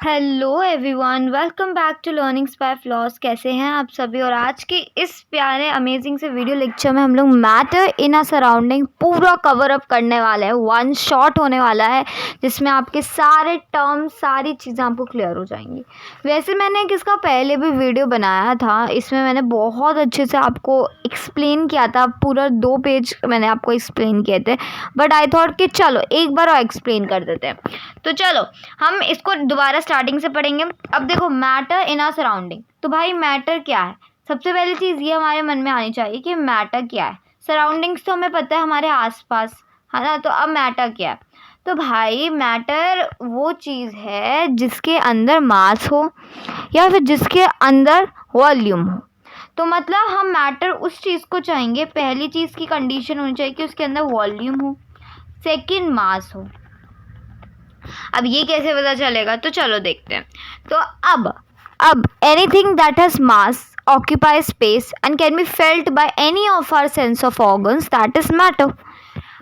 Hello everyone, welcome back to learnings by Floss. कैसे हैं आप सभी। और आज की इस प्यारे अमेजिंग से वीडियो लेक्चर में हम लोग मैटर इन अ सराउंडिंग पूरा कवर अप करने वाले हैं। वन शॉट होने वाला है जिसमें आपके सारे टर्म्स, सारी चीज़ें आपको क्लियर हो जाएंगी। वैसे मैंने इसका पहले भी वीडियो बनाया था, इसमें मैंने बहुत अच्छे से आपको एक्सप्लेन किया था। पूरा 2 पेज मैंने आपको एक्सप्लेन किए थे, बट आई थॉट कि चलो एक बार और एक्सप्लेन कर देते हैं। तो चलो हम इसको दोबारा स्टार्टिंग से पढ़ेंगे। अब देखो, मैटर इन आवर सराउंडिंग। तो भाई मैटर क्या है? सबसे पहली चीज़ ये हमारे मन में आनी चाहिए कि मैटर क्या है। सराउंडिंग्स तो हमें पता है हमारे आसपास, है ना। तो अब मैटर क्या है? तो भाई मैटर वो चीज़ है जिसके अंदर मास हो या फिर जिसके अंदर वॉल्यूम हो। तो मतलब हम मैटर उस चीज़ को चाहेंगे, पहली चीज़ की कंडीशन होनी चाहिए कि उसके अंदर वॉल्यूम हो, सेकंड मास हो। अब ये कैसे पता चलेगा? तो चलो देखते हैं। तो अब anything that has mass occupy space and can be felt by any of our sense of organs, that is matter.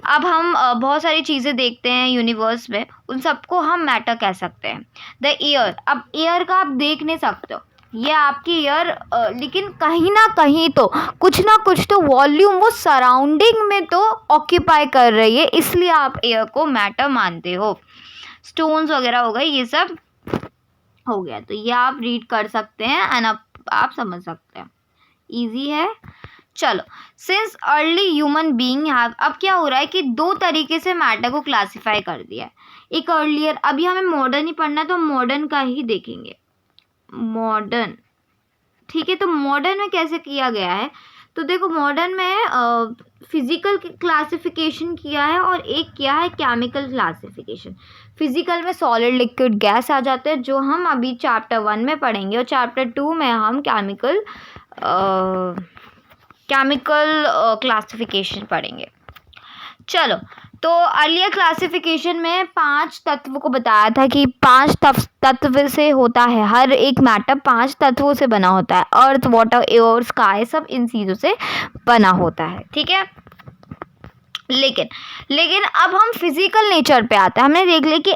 अब हम बहुत सारी चीज़ें देखते हैं यूनिवर्स में, उन सबको हम मैटर कह सकते हैं। द ईयर, अब ईयर का आप देख नहीं सकते हो, ये आपकी ईयर, लेकिन कहीं ना कहीं तो कुछ ना कुछ तो वॉल्यूम वो सराउंडिंग में तो ऑक्यूपाई कर रही है, इसलिए आप ईयर को मैटर मानते हो। स्टोन्स वगैरह हो गए, ये सब हो गया। तो ये आप रीड कर सकते हैं एंड आप समझ सकते हैं, इजी है। चलो, since early human being have, अब क्या हो रहा है कि 2 तरीके से मैटर को क्लासिफाई कर दिया है। एक अर्लियर, अभी हमें मॉडर्न ही पढ़ना है तो मॉडर्न का ही देखेंगे। मॉडर्न, ठीक है। तो मॉडर्न में कैसे किया गया है? तो देखो, मॉडर्न में फिजिकल क्लासिफिकेशन किया है और एक किया है केमिकल क्लासिफिकेशन। फिजिकल में सॉलिड, लिक्विड, गैस आ जाते हैं, जो हम अभी चैप्टर 1 में पढ़ेंगे, और चैप्टर 2 में हम केमिकल क्लासिफिकेशन पढ़ेंगे। चलो, तो अर्लियर क्लासिफिकेशन में 5 तत्व को बताया था कि 5 तत्व से होता है हर एक मैटर, 5 तत्वों से बना होता है। अर्थ, वाटर, एयर, स्काई, सब इन चीज़ों से बना होता है, ठीक है। लेकिन अब हम फिजिकल नेचर पे आते हैं। हमने देख लिया कि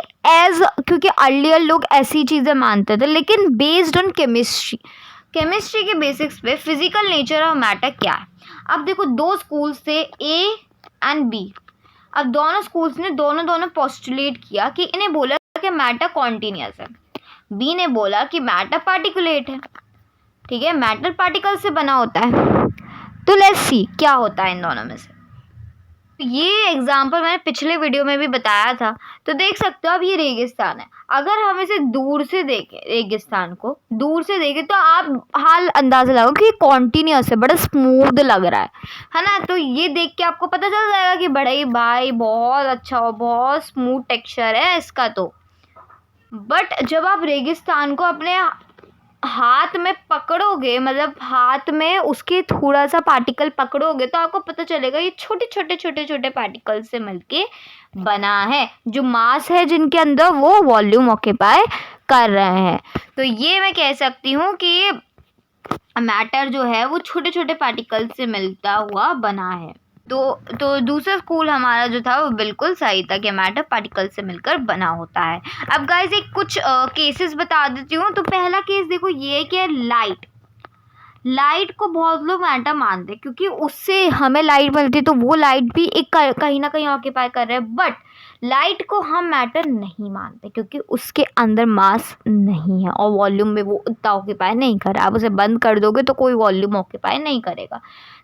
क्योंकि अर्लियर लोग ऐसी चीज़ें मानते थे, लेकिन बेस्ड ऑन केमिस्ट्री के बेसिक्स पे फिजिकल नेचर ऑफ मैटर क्या है। अब देखो, 2 स्कूल्स थे, ए एंड बी। अब दोनों स्कूल्स ने दोनों पोस्टुलेट किया कि इन्हें बोला कि मैटर कॉन्टिन्यूस है, बी ने बोला कि मैटर पार्टिकुलेट है, ठीक है, मैटर पार्टिकल से बना होता है। तो लेट्स सी क्या होता है इन दोनों में से। ये एग्जाम्पल मैंने पिछले वीडियो में भी बताया था, तो देख सकते हो। अब ये रेगिस्तान है, अगर हम इसे दूर से देखें, रेगिस्तान को दूर से देखें, तो आप हाल अंदाजा लगाओ कि कॉन्टिन्यूस है, बड़ा स्मूथ लग रहा है ना। तो ये देख के आपको पता चल जाएगा कि बड़ा ही भाई बहुत अच्छा हो, बहुत स्मूथ टेक्सचर है इसका। तो बट जब आप रेगिस्तान को अपने हाथ में पकड़ोगे, मतलब हाथ में उसके थोड़ा सा पार्टिकल पकड़ोगे, तो आपको पता चलेगा ये छोटे पार्टिकल से मिलके बना है। जो मास है जिनके अंदर, वो वॉल्यूम ऑक्यूपाई कर रहे हैं। तो ये मैं कह सकती हूँ कि मैटर जो है वो छोटे पार्टिकल से मिलता हुआ बना है। तो दूसरा स्कूल हमारा जो था वो बिल्कुल सही था कि मैटर पार्टिकल से मिलकर बना होता है। अब गाइस एक कुछ केसेस बता देती हूँ। तो पहला केस देखो, ये है कि लाइट को बहुत लोग मैटर मानते हैं, क्योंकि उससे हमें लाइट मिलती है, तो वो लाइट भी एक कहीं ना कहीं ऑक्यूपाई कर रहे हैं। बट लाइट को हम मैटर नहीं मानते, क्योंकि उसके अंदर मास नहीं है और वॉल्यूम में वो उतना ऑक्यूपाई नहीं कर रहा। आप उसे बंद कर दोगे तो कोई वॉल्यूम ऑक्यूपाई नहीं करेगा।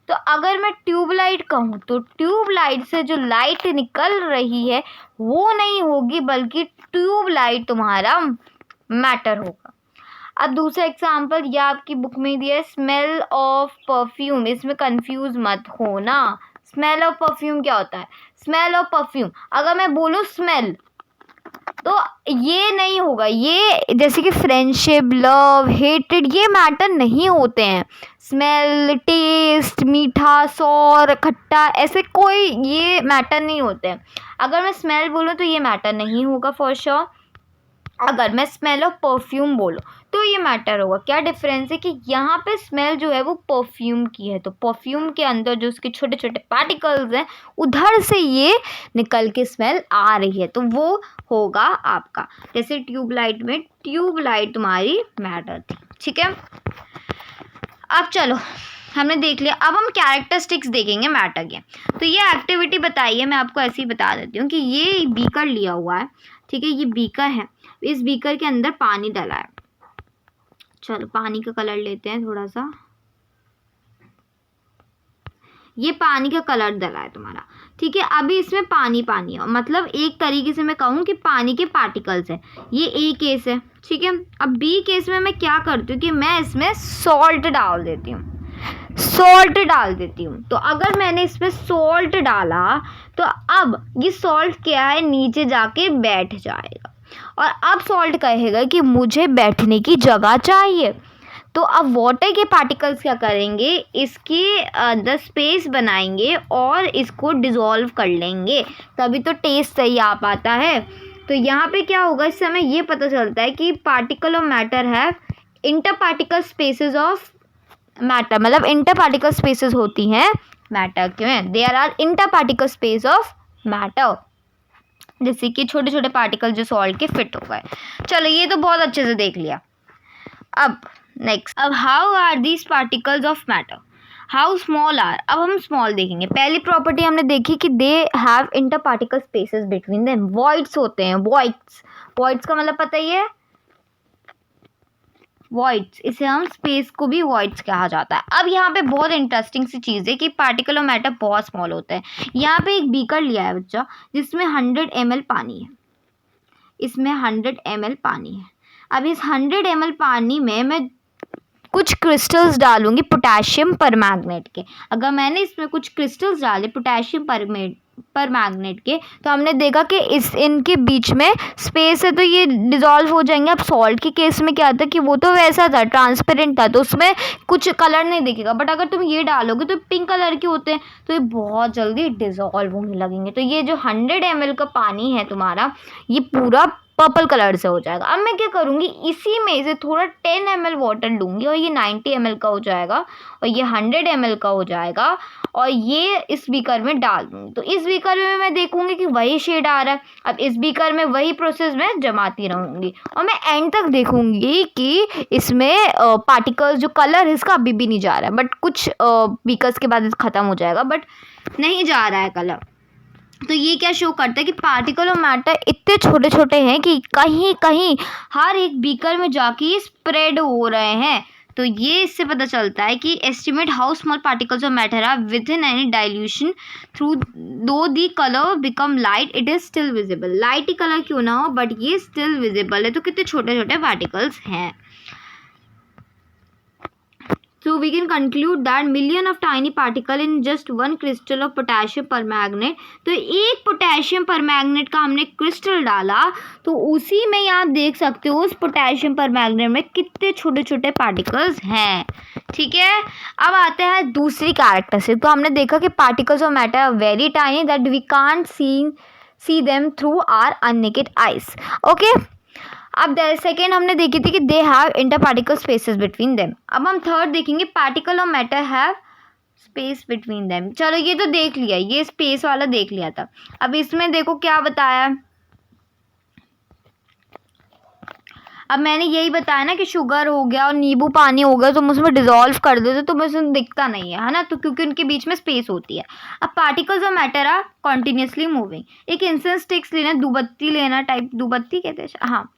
तो अगर मैं ट्यूबलाइट कहूँ, तो ट्यूबलाइट से जो लाइट निकल रही है वो नहीं होगी, बल्कि ट्यूबलाइट तुम्हारा मैटर होगा। अब दूसरा एग्जाम्पल, यह आपकी बुक में दिया है, स्मेल ऑफ परफ्यूम। इसमें कंफ्यूज मत होना, स्मेल ऑफ परफ्यूम क्या होता है। स्मेल ऑफ परफ्यूम, अगर मैं बोलूँ स्मेल, तो ये नहीं होगा। ये जैसे कि फ्रेंडशिप, लव, हेटेड, ये मैटर नहीं होते हैं। स्मेल, टेस्ट, मीठा, सौर, खट्टा, ऐसे कोई ये मैटर नहीं होते हैं। अगर मैं स्मेल बोलूँ तो ये मैटर नहीं होगा फॉर श्योर। अगर मैं स्मेल ऑफ परफ्यूम बोलूँ तो ये मैटर होगा। क्या डिफरेंस है कि यहाँ पे स्मेल जो है वो परफ्यूम की है, तो परफ्यूम के अंदर जो उसके छोटे पार्टिकल्स हैं, उधर से ये निकल के स्मेल आ रही है, तो वो होगा आपका। जैसे ट्यूबलाइट में ट्यूबलाइट तुम्हारी मैटर थी, ठीक है। अब चलो हमने देख लिया, अब हम कैरेक्टरिस्टिक्स देखेंगे मैटर के। तो ये एक्टिविटी बताइए, मैं आपको ऐसे ही बता देती हूँ कि ये बीकर लिया हुआ है, ठीक है, ये बीकर है, इस बीकर के अंदर पानी डाला है। चलो पानी का कलर लेते हैं थोड़ा सा, ये पानी का कलर डाला है तुम्हारा, ठीक है। अभी इसमें पानी पानी है, मतलब एक तरीके से मैं कहूँ कि पानी के पार्टिकल्स है, ये ए केस है, ठीक है। अब बी केस में मैं क्या करती हूँ कि मैं इसमें सॉल्ट डाल देती हूँ, सॉल्ट डाल देती हूँ। तो अगर मैंने इसमें सॉल्ट डाला तो अब ये सॉल्ट क्या है, नीचे जाके बैठ जाएगा, और अब सॉल्ट कहेगा कि मुझे बैठने की जगह चाहिए। तो अब वाटर के पार्टिकल्स क्या करेंगे, इसके अंदर स्पेस बनाएंगे और इसको डिज़ोल्व कर लेंगे, तभी तो टेस्ट सही आ पाता है। तो यहाँ पे क्या होगा, इस समय ये पता चलता है कि पार्टिकल ऑफ मैटर है inter particle spaces of matter, मतलब इंटर पार्टिकल स्पेसेस होती हैं मैटर के, there are inter particle space of matter, जैसे कि छोटे छोटे पार्टिकल जो सॉल्ट के फिट हो गए। चलो ये तो बहुत अच्छे से देख लिया। अब नेक्स्ट, अब how are these particles of matter, how small are. अब हम स्मॉल देखेंगे। पहली प्रॉपर्टी हमने देखी कि they have inter particle spaces between them, voids होते हैं, वॉइड्स, वॉइड्स का मतलब पता ही है, वॉइड्स, इसे हम स्पेस को भी वॉइड्स कहा जाता है। अब यहाँ पे बहुत इंटरेस्टिंग सी चीज़ है कि पार्टिकल ऑफ मैटर बहुत स्मॉल होता है। यहाँ पे एक बीकर लिया है बच्चा, जिसमें 100 ml पानी है, इसमें 100 ml पानी है। अब इस 100 ml पानी में मैं कुछ क्रिस्टल्स डालूंगी पोटेशियम परमैंगनेट के। अगर मैंने इसमें कुछ क्रिस्टल्स डाले पोटेशियम परमैंगनेट के, तो हमने देखा कि इनके बीच में स्पेस है, तो ये डिज़ोल्व हो जाएंगे। अब सॉल्ट के केस में क्या था कि वो तो वैसा था, ट्रांसपेरेंट था, तो उसमें कुछ कलर नहीं दिखेगा, बट अगर तुम ये डालोगे तो पिंक कलर के होते हैं, तो ये बहुत जल्दी डिज़ोल्व होने लगेंगे। तो ये जो 100 ml का पानी है तुम्हारा, ये पूरा पर्पल कलर से हो जाएगा। अब मैं क्या करूँगी, इसी में से थोड़ा 10 ml वाटर लूँगी और ये 90 ml का हो जाएगा और ये 100 ml का हो जाएगा, और ये इस बीकर में डाल दूँगी। तो इस बीकर में मैं देखूँगी कि वही शेड आ रहा है। अब इस बीकर में वही प्रोसेस मैं जमाती रहूँगी और मैं एंड तक देखूँगी कि इसमें पार्टिकल्स जो कलर है इसका अभी भी नहीं जा रहा है, बट कुछ बीकर्स के बाद ख़त्म हो जाएगा, बट नहीं जा रहा है कलर। तो ये क्या शो करता है कि पार्टिकल ऑफ मैटर इतने छोटे छोटे हैं कि कहीं कहीं हर एक बीकर में जाके ये स्प्रेड हो रहे हैं। तो ये इससे पता चलता है कि estimate how small particles of matter are within any dilution through though the colour become light it is still visible. Light ही कलर क्यों ना हो, बट ये स्टिल विजिबल है। तो कितने छोटे छोटे पार्टिकल्स हैं। So we can conclude that million of tiny particle in just one crystal of potassium permanganate। तो एक पोटेशियम परमैंगनेट का हमने क्रिस्टल डाला, तो उसी में ही आप देख सकते हो उस पोटेशियम परमैंगनेट में कितने छोटे छोटे पार्टिकल्स हैं, ठीक है। अब आते हैं दूसरी कैरेक्टरिस्टिक। तो हमने देखा कि particles of matter are very tiny that we can't see them through our unnaked eyes, okay. अब सेकेंड हमने देखी थी कि they have inter particle spaces between them. अब हम थर्ड देखेंगे particle of matter have space between them. चलो ये तो देख लिया, ये स्पेस वाला देख लिया था। अब इसमें देखो क्या बताया, अब मैंने यही बताया ना कि शुगर हो गया और नींबू पानी हो गया, तुम उसमें डिज़ोल्व कर दो तो उसमें दिखता नहीं है ना, तो क्योंकि उनके बीच में स्पेस होती है। अब particles of matter are continuously moving. एक इंसेंस स्टिक्स लेना, धूपबत्ती लेना, टाइप धूपबत्ती कहते हैं, हाँ,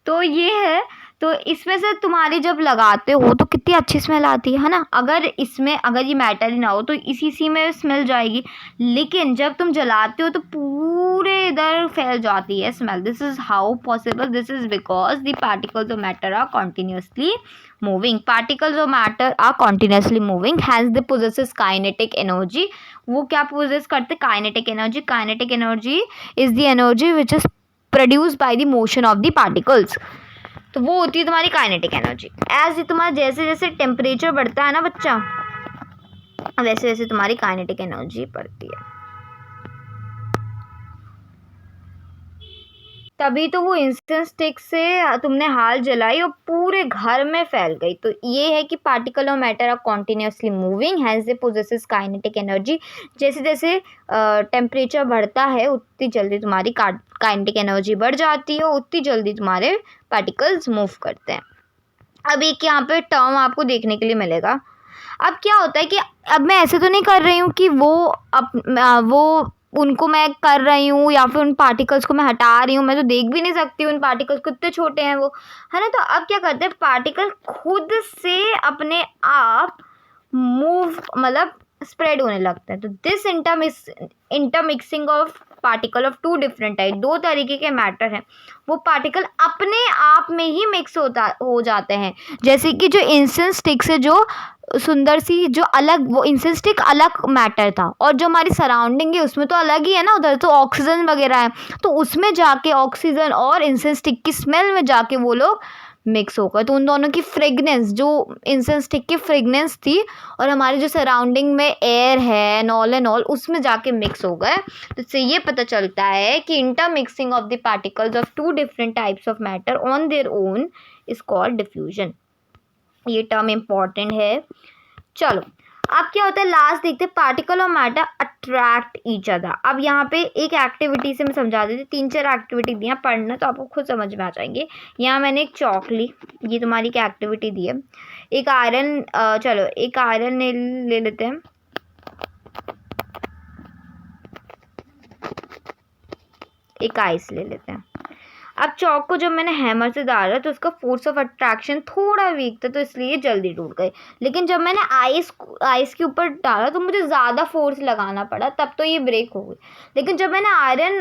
तो ये है। तो इसमें से तुम्हारे जब लगाते हो तो कितनी अच्छी स्मेल आती है ना। अगर इसमें अगर ये मैटर ही ना हो तो इसी में स्मेल जाएगी, लेकिन जब तुम जलाते हो तो पूरे इधर फैल जाती है smell. This is how possible, this is because the particles of matter are continuously moving. Particles of matter are continuously moving, hence they possesses kinetic energy. वो क्या पोजेस करते, kinetic energy. Kinetic energy is the energy which is produced by the motion of the particles. तो वो होती है तुम्हारी kinetic energy. As तुम्हारा जैसे जैसे टेम्परेचर बढ़ता है ना बच्चा, वैसे वैसे तुम्हारी काइनेटिक एनर्जी बढ़ती है। तभी तो वो इंसेंस स्टिक से तुमने हाल जलाई और पूरे घर में फैल गई। तो ये है कि particle of matter are continuously moving, hence they possesses kinetic energy. जैसे जैसे टेम्परेचर बढ़ता है उतनी जल्दी तुम्हारी काइनेटिक एनर्जी बढ़ जाती है, उतनी जल्दी तुम्हारे पार्टिकल्स मूव करते हैं। अब एक यहाँ पे टर्म आपको देखने के लिए मिलेगा। अब क्या होता है कि अब मैं ऐसे तो नहीं कर रही हूँ कि वो उनको मैं कर रही हूँ या फिर उन पार्टिकल्स को मैं हटा रही हूँ, मैं तो देख भी नहीं सकती उन पार्टिकल्स को, कितने छोटे हैं वो, है ना। तो अब क्या करते हैं, पार्टिकल खुद से अपने आप मूव मतलब स्प्रेड होने लगता है। तो this intermixing of particle of two different type, दो तरीके के मैटर हैं, वो पार्टिकल अपने आप में ही मिक्स हो जाते हैं। जैसे कि जो इंसेंस स्टिक से जो सुंदर सी जो अलग, वो इंसेंस स्टिक अलग मैटर था और जो हमारी सराउंडिंग है उसमें तो अलग ही है ना, उधर तो ऑक्सीजन वगैरह है, तो उसमें जाके ऑक्सीजन और इंसेंस स्टिक की स्मेल में जाके वो लोग मिक्स होकर, तो उन दोनों की फ्रेगनेंस, जो इंसेंस स्टिक की फ्रेगनेंस थी और हमारे जो सराउंडिंग में एयर है एंड ऑल उसमें जाके मिक्स हो गए। तो इससे ये पता चलता है कि intermixing of the particles of two different types of matter on their own is called diffusion. ये टर्म इम्पॉर्टेंट है। चलो अब क्या होता है, लास्ट देखते हैं, particle of matter attract each other. अब यहाँ पे एक एक्टिविटी से मैं समझा देती हूँ, 3-4 एक्टिविटी दी हैं, पढ़ना तो आपको खुद समझ में आ जाएंगे। यहाँ मैंने एक चौक ली, ये तुम्हारी क्या एक्टिविटी दी है, एक आयरन, चलो एक आयरन ले लेते हैं, एक आइस ले लेते हैं। अब चौक को जब मैंने हैमर से डाला तो उसका फोर्स ऑफ अट्रैक्शन थोड़ा वीक था, तो इसलिए जल्दी टूट गई। लेकिन जब मैंने आइस के ऊपर डाला तो मुझे ज़्यादा फोर्स लगाना पड़ा, तब तो ये ब्रेक हो गई। लेकिन जब मैंने आयरन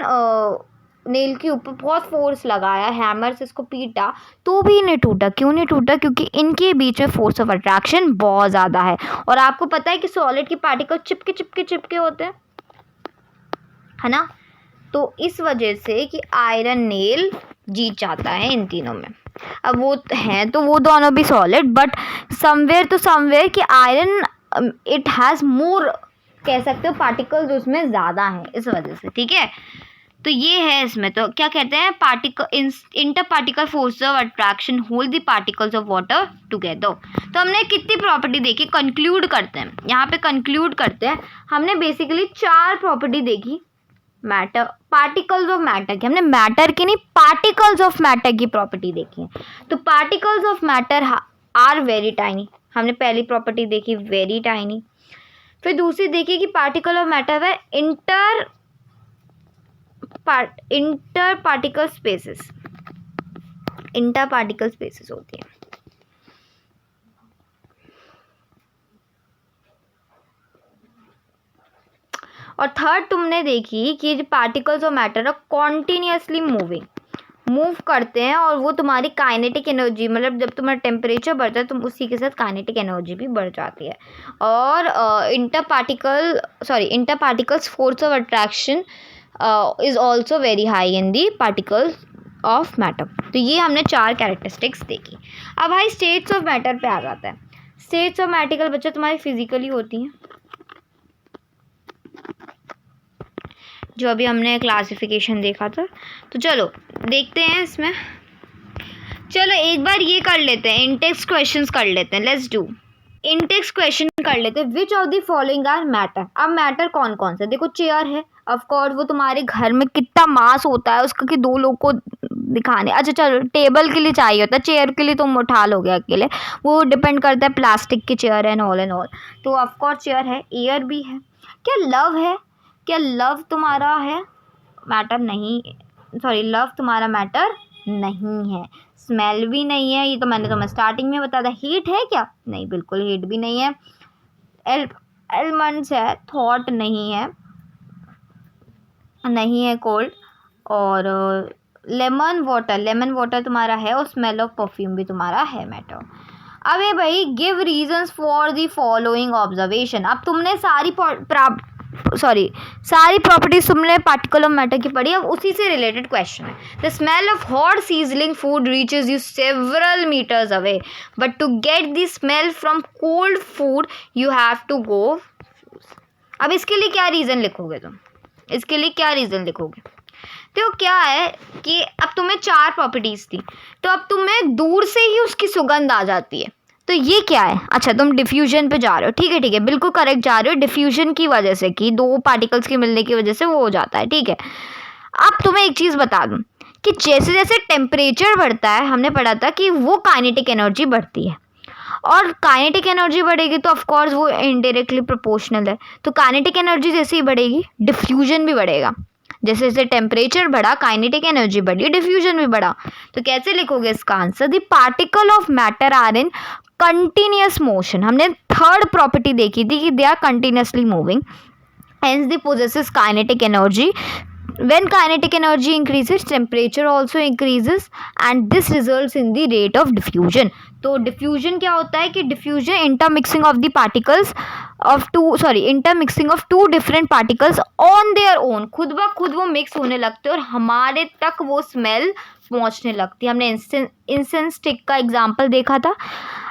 नेल के ऊपर बहुत फोर्स लगाया, हैमर से इसको पीटा, तो भी नहीं टूटा। क्यों नहीं टूटा? क्योंकि इनके बीच में फोर्स ऑफ अट्रैक्शन बहुत ज़्यादा है। और आपको पता है कि सॉलिड के पार्टिकल चिपके होते हैं, है ना। तो इस वजह से कि आयरन नेल जीत जाता है इन तीनों में। अब वो हैं तो वो दोनों भी सॉलिड, बट समवेयर कि आयरन इट हैज़ मोर, कह सकते हो, पार्टिकल्स उसमें ज़्यादा हैं इस वजह से, ठीक है। तो ये है इसमें, तो क्या कहते हैं, inter particle force of attraction hold the particles of water together. तो हमने कितनी प्रॉपर्टी देखी, कंक्लूड करते हैं, यहाँ पे कंक्लूड करते हैं। हमने बेसिकली 4 प्रॉपर्टी देखी मैटर, पार्टिकल्स ऑफ मैटर की, हमने मैटर की नहीं, पार्टिकल्स ऑफ मैटर की प्रॉपर्टी देखी है। तो particles of matter are very tiny, हमने पहली प्रॉपर्टी देखी वेरी टाइनी। फिर दूसरी देखी कि पार्टिकल ऑफ मैटर है inter particle spaces, inter particle spaces होती है। और थर्ड तुमने देखी कि particles of matter continuously move करते हैं और वो तुम्हारी काइनेटिक एनर्जी, मतलब जब तुम्हारा टेम्परेचर बढ़ता है तो उसी के साथ काइनेटिक एनर्जी भी बढ़ जाती है। और inter particles force of attraction is also very high in the particles of matter. तो ये हमने 4 कैरेक्टरिस्टिक्स देखी। अब भाई स्टेट्स ऑफ मैटर पे आ जाता है। स्टेट्स ऑफ मैटर बच्चा तुम्हारी फिजिकली होती हैं, जो अभी हमने क्लासिफिकेशन देखा था। तो चलो देखते हैं इसमें, चलो एक बार ये कर लेते हैं, इंटेक्स क्वेश्चंस कर लेते हैं, लेट्स डू इंटेक्स क्वेश्चन कर लेते हैं। Which of the following are matter. अब मैटर कौन कौन से, देखो चेयर है, ऑफ कोर्स वो तुम्हारे घर में कितना मास होता है उसका कि 2 लोग को दिखाने, अच्छा चलो टेबल के लिए चाहिए होता है, चेयर के लिए तुम उठा लोगे अकेले, वो डिपेंड करता है प्लास्टिक की चेयर है एंड ऑल। तो ऑफ कोर्स चेयर है। एयर भी है। क्या लव है? क्या लव तुम्हारा है? मैटर नहीं, सॉरी लव तुम्हारा मैटर नहीं है। स्मेल भी नहीं है, ये तो मैंने तुम्हें स्टार्टिंग में बताया था। हीट है क्या? नहीं, बिल्कुल हीट भी नहीं है। एलिमेंट्स है, थॉट नहीं है, नहीं है कोल्ड। और लेमन वाटर तुम्हारा है, और स्मेल ऑफ परफ्यूम भी तुम्हारा है मैटर। अबे भाई give reasons for the following observation. अब तुमने सारी प्रॉपर्टीज तुमने पार्टिकल ऑफ मैटर की पढ़ी, अब उसी से रिलेटेड क्वेश्चन है। The smell of hot sizzling food reaches you several metres away, but to get the smell from cold food you have to go. अब इसके लिए क्या रीज़न लिखोगे तुम? इसके लिए क्या रीज़न लिखोगे? तो क्या है कि अब तुम्हें 4 प्रॉपर्टीज़ थी, तो अब तुम्हें दूर से ही उसकी सुगंध आ जाती है। तो ये क्या है? अच्छा, तुम डिफ्यूजन पे जा रहे हो, ठीक है ठीक है, बिल्कुल करेक्ट जा रहे हो। डिफ्यूजन की वजह से, कि 2 पार्टिकल्स के मिलने की वजह से वो हो जाता है, ठीक है। अब तुम्हें एक चीज़ बता दूं कि जैसे जैसे टेम्परेचर बढ़ता है, हमने पढ़ा था कि वो काइनेटिक एनर्जी बढ़ती है, और काइनेटिक एनर्जी बढ़ेगी तो ऑफ कोर्स वो इनडायरेक्टली प्रोपोर्शनल है। तो काइनेटिक एनर्जी जैसे ही बढ़ेगी, डिफ्यूजन भी बढ़ेगा। जैसे जैसे टेम्परेचर बढ़ा, काइनेटिक एनर्जी बढ़ी, डिफ्यूजन भी बढ़ा। तो कैसे लिखोगे इसका answer? The particle of matter are in continuous motion. हमने थर्ड प्रॉपर्टी देखी थी कि they are continuously moving, hence they possesses kinetic energy. When kinetic energy increases, temperature also increases, and this results in the rate of diffusion. तो diffusion क्या होता है कि diffusion intermixing of the particles of intermixing of two different particles on their own, खुद ब खुद वो mix होने लगते हैं और हमारे तक वो स्मेल पहुंचने लगती है। हमने इंसेंस स्टिक का एग्जाम्पल देखा था।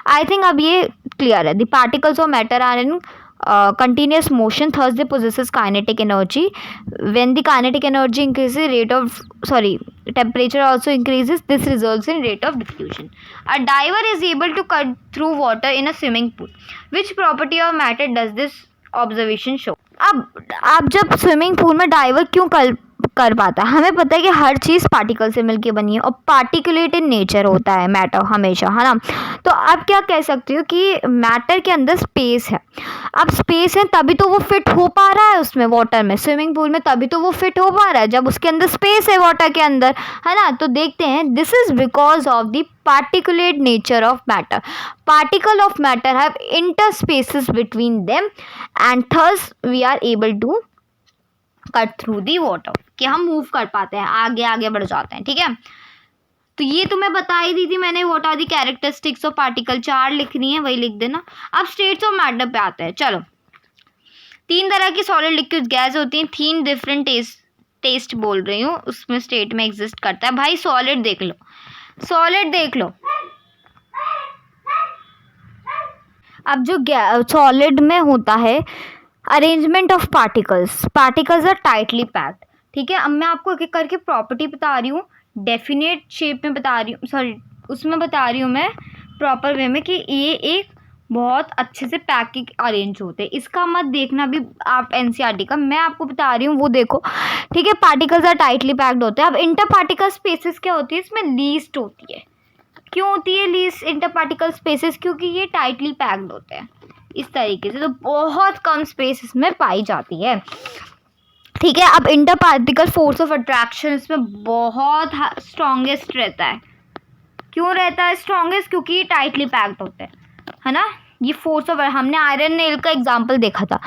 आई थिंक अब ये क्लियर है। The particles of matter are in continuous motion, thus they possesses kinetic energy. When the kinetic energy increases, temperature also increases, this results in rate of diffusion. A diver is able to cut through water in a swimming pool. Which property of matter does this observation show? अब आप जब swimming pool में driver क्यों कर पाता है? हमें पता है कि हर चीज़ पार्टिकल से मिलके बनी है और पार्टिकुलेट इन नेचर होता है मैटर हमेशा, है ना। तो आप क्या कह सकते हो कि मैटर के अंदर स्पेस है। अब स्पेस है तभी तो वो फिट हो पा रहा है उसमें, वाटर में, स्विमिंग पूल में, तभी तो वो फिट हो पा रहा है जब उसके अंदर स्पेस है वाटर के अंदर, है ना। तो देखते हैं, this is because of the particulate nature of matter. Particle of matter have interspaces between them and thus we are able to cut through the water, कि हम मूव कर पाते हैं, आगे आगे बढ़ जाते हैं, ठीक है। तो ये तुम्हें बता ही दी थी मैंने, what are the characteristics of particle. 4 लिखनी है, वही लिख देना। अब स्टेट्स ऑफ मैटर पे आते हैं। चलो, 3 तरह की सॉलिड लिक्विड गैस होती हैं, 3 डिफरेंट टेस्ट बोल रही हूँ, उसमें स्टेट में एग्जिस्ट करता है। भाई सॉलिड देख लो, सॉलिड देख लो। अब जो सॉलिड में होता है arrangement of particles, particles are tightly packed, ठीक है। अब मैं आपको एक एक करके प्रॉपर्टी बता रही हूँ, डेफिनेट शेप में बता रही हूँ, उसमें बता रही हूँ मैं प्रॉपर वे में, कि ये एक बहुत अच्छे से पैकिंग अरेंज होते हैं। इसका मत देखना भी आप एनसीईआरटी का, मैं आपको बता रही हूँ वो देखो, ठीक है। पार्टिकल्स आर टाइटली पैक्ड होते हैं। अब इंटर पार्टिकल स्पेसेस क्या होती है? इसमें लीस्ट होती है। क्यों होती है लीस्ट इंटर पार्टिकल स्पेसेस? क्योंकि ये टाइटली पैक्ड होते हैं इस तरीके से, तो बहुत कम स्पेस इसमें पाई जाती है, ठीक है। अब inter particle force of attraction इसमें बहुत स्ट्रॉन्गेस्ट रहता है। क्यों रहता है स्ट्रॉन्गेस्ट? क्योंकि ये टाइटली पैक्ड होते हैं, है ना। ये फोर्स ऑफ, हमने आयरन नेल का एग्जांपल देखा था।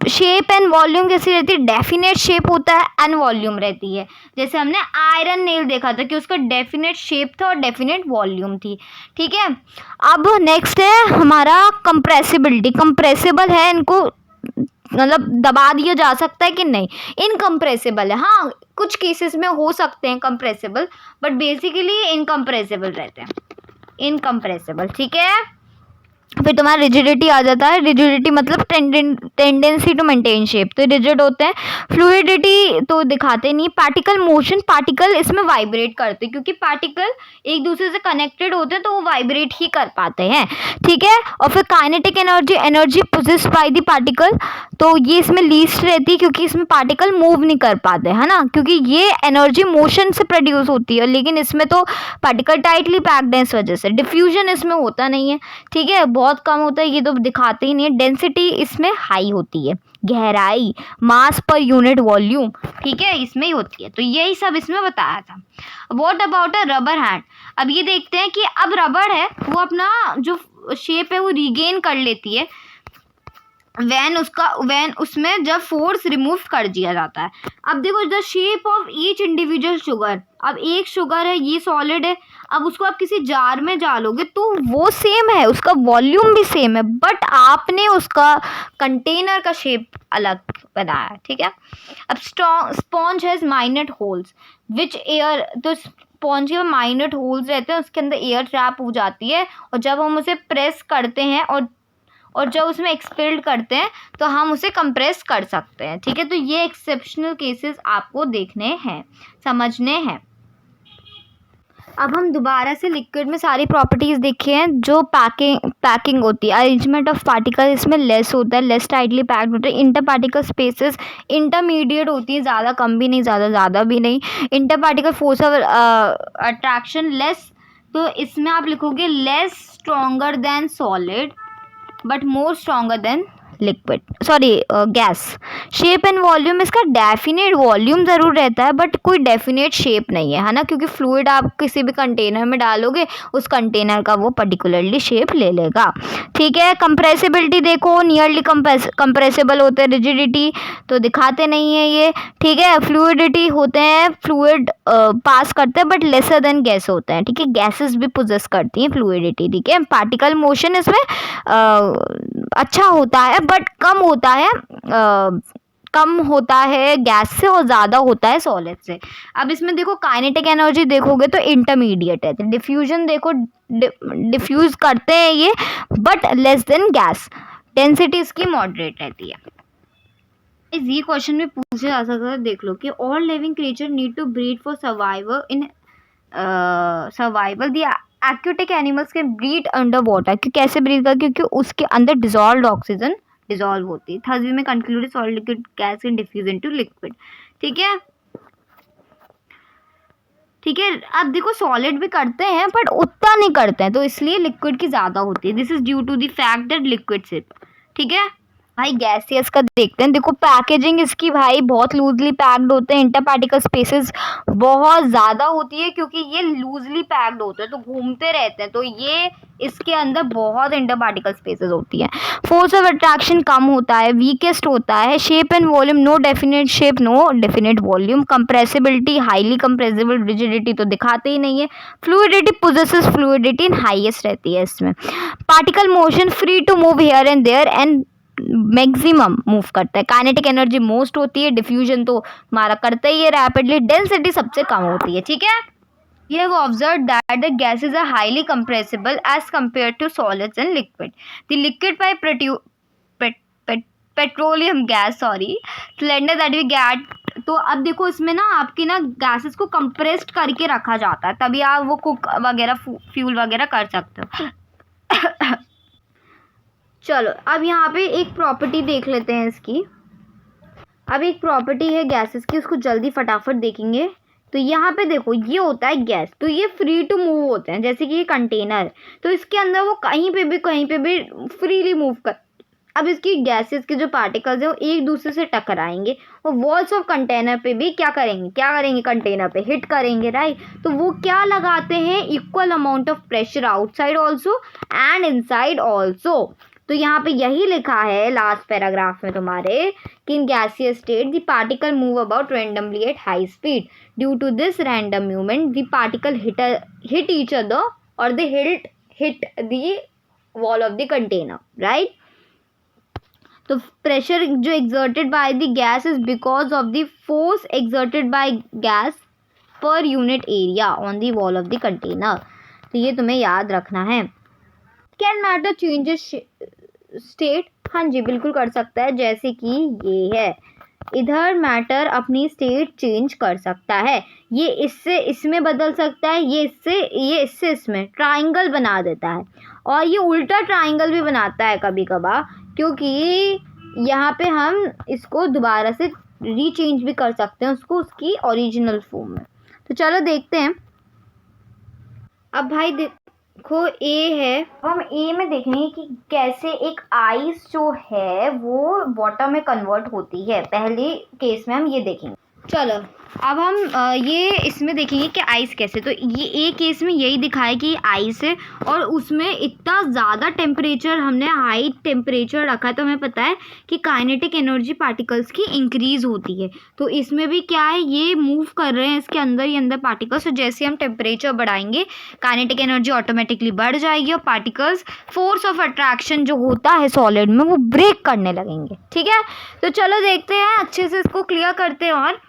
शेप एंड वॉल्यूम कैसी रहती है? डेफिनेट शेप होता है एंड वॉल्यूम रहती है। जैसे हमने आयरन नेल देखा था कि उसका डेफिनेट शेप था और डेफिनेट वॉल्यूम थी, ठीक है। अब नेक्स्ट है हमारा कंप्रेसिबिलिटी। कंप्रेसिबल है, इनको मतलब दबा दिया जा सकता है कि नहीं? इनकम्प्रेसिबल है, हाँ कुछ केसेस में हो सकते हैं कंप्रेसिबल, बट बेसिकली इनकम्प्रेसिबल रहते हैं, इनकम्प्रेसिबल, ठीक है। फिर तुम्हारा रिजिडिटी आ जाता है। रिजिडिटी मतलब टेंडेंसी टू मेंटेन शेप, तो रिजिड होते हैं। फ्लूइडिटी तो दिखाते नहीं। पार्टिकल मोशन, पार्टिकल इसमें वाइब्रेट करते हैं, क्योंकि पार्टिकल एक दूसरे से कनेक्टेड होते हैं तो वो वाइब्रेट ही कर पाते हैं, ठीक है। और फिर kinetic energy, energy possessed by the particle, तो ये इसमें लीस्ट रहती है क्योंकि इसमें पार्टिकल मूव नहीं कर पाते, है ना, क्योंकि ये एनर्जी मोशन से प्रोड्यूस होती है, लेकिन इसमें तो पार्टिकल टाइटली पैक्ड है, इस वजह से डिफ्यूजन इसमें होता नहीं है, ठीक है, बहुत कम होता है, ये तो दिखाते ही नहीं है। डेंसिटी इसमें हाई होती है, गहराई, मास पर यूनिट वॉल्यूम, ठीक है, इसमें ही होती है। तो यही सब इसमें बताया था। What about a rubber hand? अब ये देखते हैं कि अब रबर है वो अपना जो शेप है वो रिगेन कर लेती है वैन उसमें जब फोर्स रिमूव कर दिया जाता है। अब देखो the shape of each individual sugar, अब एक शुगर है, ये सॉलिड है, अब उसको आप किसी जार में डालोगे तो वो सेम है, उसका वॉल्यूम भी सेम है, बट आपने उसका कंटेनर का शेप अलग बनाया है, ठीक है। अब sponge has माइनट holes which air, तो स्पॉन्ज के माइनट होल्स रहते हैं, उसके अंदर एयर ट्रैप हो जाती है, और जब हम उसे प्रेस करते हैं और और जब उसमें एक्सपेल्ड करते हैं तो हम उसे कंप्रेस कर सकते हैं, ठीक है। तो ये एक्सेप्शनल केसेस आपको देखने हैं, समझने हैं। अब हम दोबारा से लिक्विड में सारी प्रॉपर्टीज़ देखे हैं। जो पैकिंग होती है, अरेंजमेंट ऑफ पार्टिकल इसमें लेस होता है, लेस टाइटली पैक्ड होता है। इंटर पार्टिकल स्पेसेस इंटरमीडिएट होती है, ज़्यादा कम भी नहीं, ज़्यादा भी नहीं। Inter particle force of attraction less, तो इसमें आप लिखोगे less stronger than solid but more stronger than liquid, sorry gas. Shape and volume, इसका डेफिनेट वॉल्यूम ज़रूर रहता है बट कोई डेफिनेट शेप नहीं है ना, क्योंकि फ्लूइड आप किसी भी कंटेनर में डालोगे उस कंटेनर का वो पर्टिकुलरली शेप ले लेगा, ठीक है। कंप्रेसिबिलिटी देखो, नियरली कंप्रेसिबल होते हैं। रिजिडिटी तो दिखाते नहीं है ये, ठीक है। फ्लूइडिटी होते हैं, फ्लूइड पास करते हैं बट लेसर देन गैस होते हैं, ठीक है। गैसेस भी पोजेस करती हैं फ्लूइडिटी, ठीक है। पार्टिकल मोशन इसमें अच्छा होता है बट कम होता है गैस से और ज़्यादा होता है सॉलिड से। अब इसमें देखो काइनेटिक एनर्जी देखोगे तो इंटरमीडिएट है। डिफ्यूजन देखो, डिफ्यूज़ करते हैं ये but less than gas. Density इसकी मॉडरेट रहती है। ये क्वेश्चन में पूछा जा सकता है, देख लो कि all living creature need to breed for survival the aquatic animals can breed under water. क्यों कैसे ब्रीड कर, क्योंकि उसके अंदर डिजॉल्व ऑक्सीजन डिजॉल्व होती है। थर्ड वी में concluded solid liquid gas can diffuse into liquid, ठीक है, ठीक है। अब देखो सॉलिड भी करते हैं बट उतना नहीं करते हैं, तो इसलिए लिक्विड की ज़्यादा होती है। This is due to the fact that liquid sip, ठीक है। भाई गैसियस का देखते हैं। देखो पैकेजिंग इसकी भाई बहुत लूजली पैक्ड होते हैं। इंटर पार्टिकल स्पेसेस बहुत ज़्यादा होती है क्योंकि ये लूजली पैक्ड होते हैं तो घूमते रहते हैं, तो ये इसके अंदर बहुत इंटर पार्टिकल स्पेसेस होती है। फोर्स ऑफ अट्रैक्शन कम होता है, वीकेस्ट होता है। Shape and volume, no definite shape no definite volume. Compressibility highly compressible, rigidity तो दिखाते ही नहीं है। फ्लूइडिटी पोजेसेस फ्लूइडिटी हाईएस्ट रहती है इसमें। Particle motion free to move here and there and maximum move करता है। काइनेटिक एनर्जी मोस्ट होती है, डिफ्यूजन तो हमारा करता ही है रैपिडली। डेंसिटी सबसे कम होती है, ठीक है। You have observed that the gases are highly compressible as compared to solids and liquid. The liquid by petroleum gas, cylinder that we get, तो अब देखो इसमें ना आपकी ना गैसेस को कंप्रेस्ड करके रखा जाता है, तभी आप वो कुक वगैरह फ्यूल वगैरह कर सकते हो। चलो अब यहाँ पे एक प्रॉपर्टी देख लेते हैं इसकी। अब एक प्रॉपर्टी है गैसेस की, उसको जल्दी फटाफट देखेंगे। तो यहाँ पे देखो ये होता है गैस, तो ये फ्री टू मूव होते हैं, जैसे कि ये कंटेनर, तो इसके अंदर वो कहीं पे भी फ्रीली मूव कर। अब इसकी गैसेस के जो पार्टिकल्स हैं वो एक दूसरे से टकराएंगे और वॉल्स ऑफ कंटेनर पे भी क्या करेंगे कंटेनर पे हिट करेंगे, राइट। तो वो क्या लगाते हैं, equal amount of pressure outside also and inside also. तो यहाँ पे यही लिखा है लास्ट पैराग्राफ में तुम्हारे कि in gaseous state the particle move about randomly at high speed. Due to this random movement the particle hit each other और they hit the wall of the container, right. तो pressure जो exerted by the gas is because of the force exerted by gas per unit area on the wall of the container. तो ये तुम्हें याद रखना है। Can matter changes state? हाँ जी बिल्कुल कर सकता है, जैसे कि ये है, इधर मैटर अपनी स्टेट चेंज कर सकता है। ये इससे इसमें बदल सकता है, ये इससे इसमें ट्राइंगल बना देता है, और ये उल्टा ट्राइंगल भी बनाता है कभी कभार, क्योंकि यहाँ पे हम इसको दोबारा से रीचेंज भी कर सकते हैं उसको उसकी ओरिजिनल फॉर्म में। तो चलो देखते हैं। अब भाई देखो ए है, हम ए में देखेंगे कि कैसे एक आइस जो है वो वाटर में कन्वर्ट होती है। पहले केस में हम ये देखेंगे। चलो अब हम ये इसमें देखेंगे कि आइस कैसे। तो ये एक केस में यही दिखाया कि आइस है और उसमें इतना ज़्यादा टेम्परेचर हमने हाई टेम्परेचर रखा है, तो हमें पता है कि काइनेटिक एनर्जी पार्टिकल्स की इंक्रीज़ होती है। तो इसमें भी क्या है, ये मूव कर रहे हैं इसके अंदर ही अंदर पार्टिकल्स। तो जैसे हम टेम्परेचर बढ़ाएंगे काइनेटिक एनर्जी ऑटोमेटिकली बढ़ जाएगी और पार्टिकल्स फोर्स ऑफ अट्रैक्शन जो होता है सॉलिड में वो ब्रेक करने लगेंगे, ठीक है। तो चलो देखते हैं, अच्छे से इसको क्लियर करते हैं। और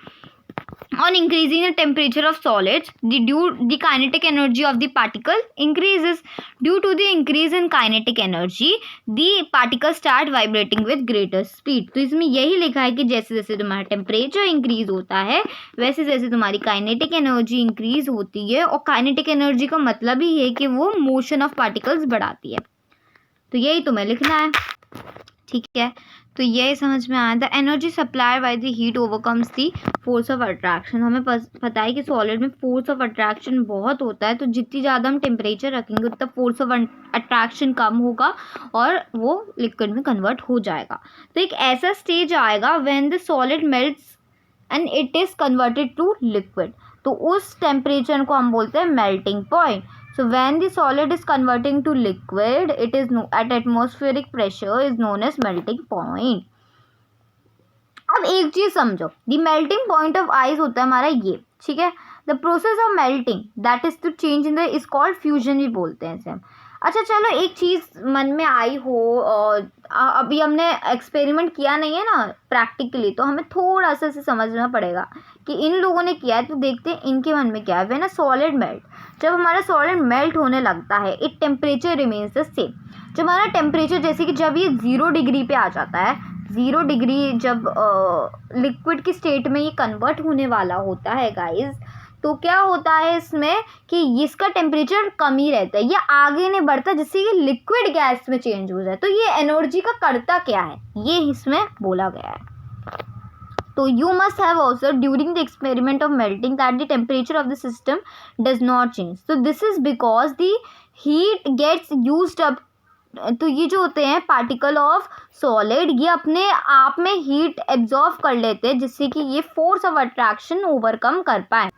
On increasing the temperature of solids, the kinetic energy of the particle increases. Due to the increase in kinetic energy, the particles start vibrating with greater speed. तो इसमें यही लिखा है कि जैसे जैसे तुम्हारा टेम्परेचर इंक्रीज होता है वैसे जैसे तुम्हारी काइनेटिक एनर्जी इंक्रीज होती है, और काइनेटिक एनर्जी का मतलब ही है कि वो मोशन ऑफ पार्टिकल्स बढ़ाती है. तो यही तुम्हें लिखना है. ठीक है, तो ये समझ में आया. The energy supply by the heat overcomes the force of attraction. हमें पता है कि सॉलिड में फोर्स ऑफ अट्रैक्शन बहुत होता है, तो जितनी ज़्यादा हम टेम्परेचर रखेंगे उतना फोर्स ऑफ अट्रैक्शन कम होगा और वो लिक्विड में कन्वर्ट हो जाएगा. तो एक ऐसा स्टेज आएगा when the solid melts and it is converted to liquid. तो उस टेम्परेचर को हम बोलते हैं melting point. So when the solid is converting to liquid, it is at atmospheric pressure is known as melting point. अब एक चीज समझो, the melting point of ice होता है हमारा ये, ठीक है. The process of melting that is to change in the is called fusion भी बोलते हैं इसे हम. अच्छा चलो, एक चीज़ मन में आई हो, अभी हमने एक्सपेरिमेंट किया नहीं है ना प्रैक्टिकली, तो हमें थोड़ा सा से समझना पड़ेगा कि इन लोगों ने किया है, तो देखते हैं इनके मन में क्या है. व्हेन अ सॉलिड मेल्ट, जब हमारा सॉलिड मेल्ट होने लगता है, it temperature remains the same. जब हमारा टेम्परेचर जैसे कि जब ये 0 डिग्री पे आ जाता है, 0 डिग्री जब लिक्विड की स्टेट में ये कन्वर्ट होने वाला होता है गाइज, तो क्या होता है इसमें कि इसका टेम्परेचर कम ही रहता है, ये आगे नहीं बढ़ता जिससे ये लिक्विड गैस में चेंज हो जाए. तो ये एनर्जी का करता क्या है, ये इसमें बोला गया है. तो you must have observed during the experiment of melting that the temperature of the system does not change. So this is because the heat gets used up. तो ये जो होते हैं पार्टिकल ऑफ सॉलिड, ये अपने आप में हीट एब्जॉर्ब कर लेते हैं जिससे कि ये फोर्स ऑफ अट्रैक्शन ओवरकम कर पाए.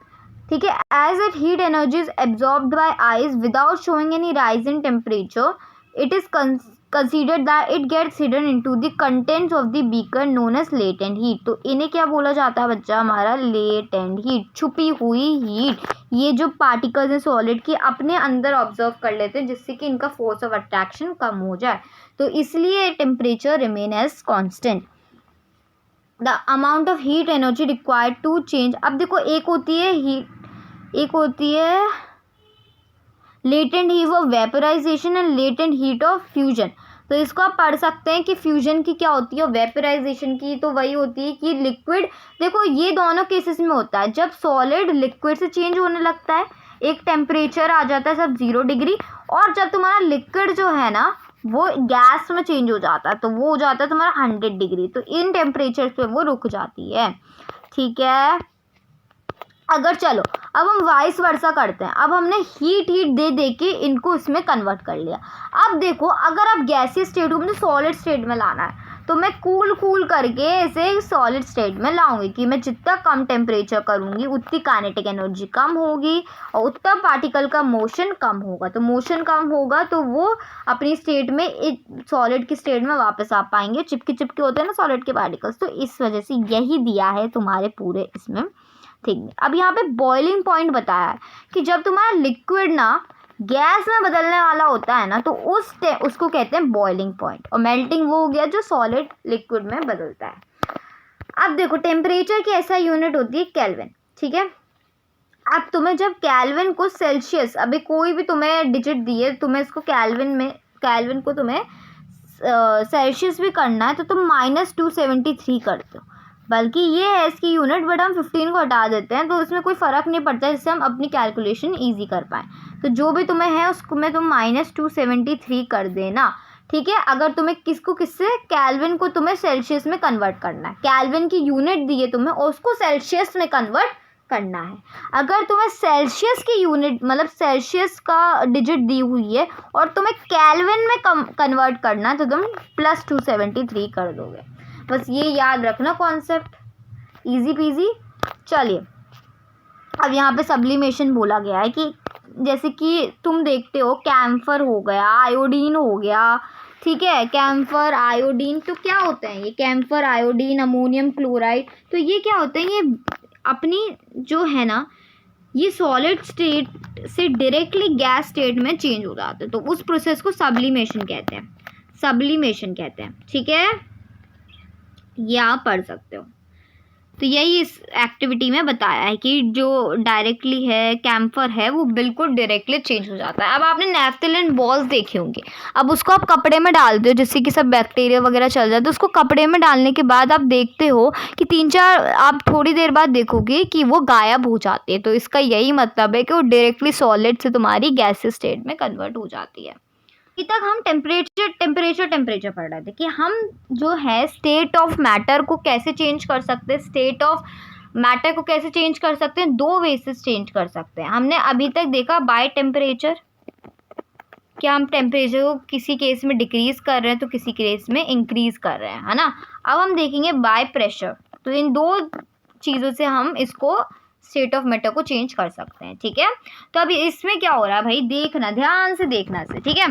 ठीक है, as it heat energy is absorbed by ice without showing any rise in temperature, it is considered that it gets hidden into the contents of the beaker known as latent heat. तो इन्हें क्या बोला जाता है बच्चा हमारा, latent heat, छुपी हुई हीट. ये जो पार्टिकल्स हैं सॉलिड की अपने अंदर ऑब्जर्व कर लेते हैं जिससे कि इनका फोर्स ऑफ अट्रैक्शन कम हो जाए, तो इसलिए temperature remain as constant. The amount of heat energy required to change. अब देखो, एक होती है हीट, एक होती है latent heat of vaporisation and latent heat of fusion. तो इसको आप पढ़ सकते हैं कि फ्यूजन की क्या होती है और वेपराइजेशन की तो वही होती है कि लिक्विड, देखो ये दोनों केसेस में होता है. जब सॉलिड लिक्विड से चेंज होने लगता है, एक टेम्परेचर आ जाता है सब 0 डिग्री, और जब तुम्हारा लिक्विड जो है ना वो गैस में चेंज हो जाता है तो वो हो जाता है तुम्हारा 100 डिग्री. तो इन टेम्परेचर पे वो रुक जाती है. ठीक है, अगर चलो अब हम वाइस वर्सा करते हैं. अब हमने हीट दे दे के इनको इसमें कन्वर्ट कर लिया. अब देखो, अगर आप गैसीय स्टेट को मुझे सॉलिड स्टेट में लाना है तो मैं कूल करके इसे सॉलिड स्टेट में लाऊंगी कि मैं जितना कम टेम्परेचर करूंगी उतनी काइनेटिक एनर्जी कम होगी और उतना पार्टिकल का मोशन कम होगा. तो मोशन कम होगा तो वो अपनी स्टेट में सॉलिड की स्टेट में वापस आ पाएंगे. चिपके होते हैं ना सॉलिड के पार्टिकल्स, तो इस वजह से यही दिया है तुम्हारे पूरे इसमें. ठीक है, अब यहाँ पे बॉइलिंग पॉइंट बताया है कि जब तुम्हारा लिक्विड ना गैस में बदलने वाला होता है ना, तो उसको कहते हैं बॉइलिंग पॉइंट. और मेल्टिंग वो हो गया जो सॉलिड लिक्विड में बदलता है. अब देखो, टेम्परेचर की ऐसा यूनिट होती है केल्विन. ठीक है, अब तुम्हें जब केल्विन को सेल्सियस, अभी कोई भी तुम्हें डिजिट दिए, तुम्हें इसको केल्विन को तुम्हें सेल्सियस भी करना है तो तुम -273 करते हो. बल्कि ये है इसकी यूनिट, बट हम 15 को हटा देते हैं तो इसमें कोई फ़र्क नहीं पड़ता, जिससे हम अपनी कैलकुलेशन ईजी कर पाएँ. तो जो भी तुम्हें है उसको में तुम -273 कर देना. ठीक है, अगर तुम्हें किससे केल्विन को तुम्हें सेल्सियस में कन्वर्ट करना है, केल्विन की यूनिट दी है तुम्हें और उसको सेल्सियस में कन्वर्ट करना है. अगर तुम्हें सेल्सियस की यूनिट मतलब सेल्सियस का डिजिट दी हुई है और तुम्हें केल्विन में कन्वर्ट करना है तो तुम +273 कर दोगे. बस ये याद रखना कॉन्सेप्ट, इजी पीजी. चलिए, अब यहाँ पे सब्लिमेशन बोला गया है कि जैसे कि तुम देखते हो कैम्फर हो गया, आयोडीन हो गया. ठीक है, कैम्फर, आयोडीन, तो क्या होते हैं ये कैम्फर, आयोडीन, अमोनियम क्लोराइड, तो ये क्या होते हैं, ये अपनी जो है ना ये सॉलिड स्टेट से डायरेक्टली गैस स्टेट में चेंज हो जाते हैं. तो उस प्रोसेस को सब्लिमेशन कहते हैं. ठीक है, ये आप पढ़ सकते हो. तो यही इस एक्टिविटी में बताया है कि जो डायरेक्टली है कैम्फर है वो बिल्कुल डायरेक्टली चेंज हो जाता है। अब आपने नैफ्थेलिन बॉल्स देखे होंगे, अब उसको आप कपड़े में डालते हो जिससे कि सब बैक्टीरिया वगैरह चल जाते हैं। उसको कपड़े में डालने के बाद आप देखते हो कि 3-4 आप थोड़ी देर बाद देखोगे कि वो गायब हो जाती है। तो इसका यही मतलब है कि वो डायरेक्टली सॉलिड से तुम्हारी गैसेस स्टेट में कन्वर्ट हो जाती है। अभी तक हम टेम्परेचर पढ़ रहे थे कि हम जो है स्टेट ऑफ मैटर को कैसे चेंज कर सकते हैं, स्टेट ऑफ मैटर को कैसे चेंज कर सकते हैं, 2 वे से चेंज कर सकते हैं। हमने अभी तक देखा बाय टेम्परेचर, क्या हम टेम्परेचर को किसी केस में डिक्रीज कर रहे हैं तो किसी केस में इंक्रीज कर रहे हैं, है ना। अब हम देखेंगे बाय प्रेशर, तो इन 2 चीज़ों से हम इसको स्टेट ऑफ मैटर को चेंज कर सकते हैं, ठीक है। तो अभी इसमें क्या हो रहा है भाई, देखना, ध्यान से देखना से, ठीक है।